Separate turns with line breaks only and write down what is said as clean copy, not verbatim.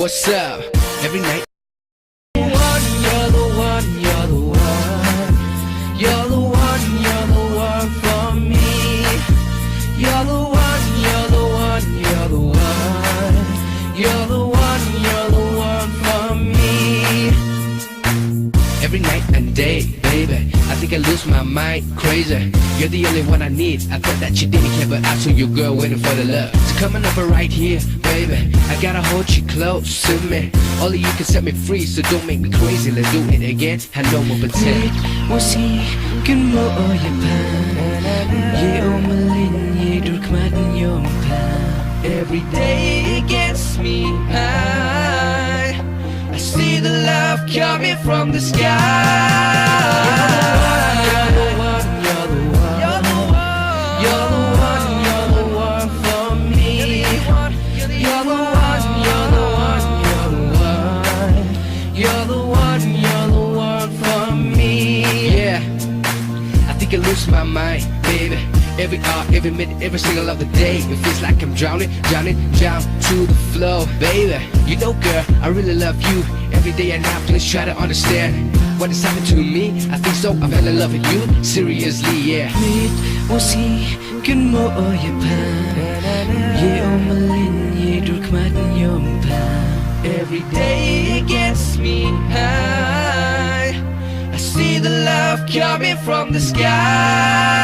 what's up? Every night.
You're the one, you're the one. You're the one, you're the one for me. You're the one, you're the one, you're the one. You're the one, you're the one for me.
Every night and day, baby, I think I lose my mind, crazy. You're the only one I need. I thought that you didn't care, but I saw your girl waiting for the love. So coming over right here, baby, I gotta hold you close to me. Only you can set me free, so don't make me crazy. Let's do it again, I know we'll pretend.
Musiken må jeg Je om linje druk maten jag Every day it gets me high. I see the love coming from the sky. You're the one, you're the one, you're the one. You're the one, you're the one for me. You're the one, you're the one, you're the one. You're the one, you're the one for me.
Yeah, I think I lose my mind, baby. Every hour, every minute, every single of the day. It feels like I'm drowning, drowning, down to the flow, baby. You know, girl, I really love you. Every day and night, please try to understand what has happened to me. I think so, I fell in love with you, seriously, yeah.
Mitt musiken må jeg Je om linje druk maten jag Every day it gets me high. I see the love coming from the sky.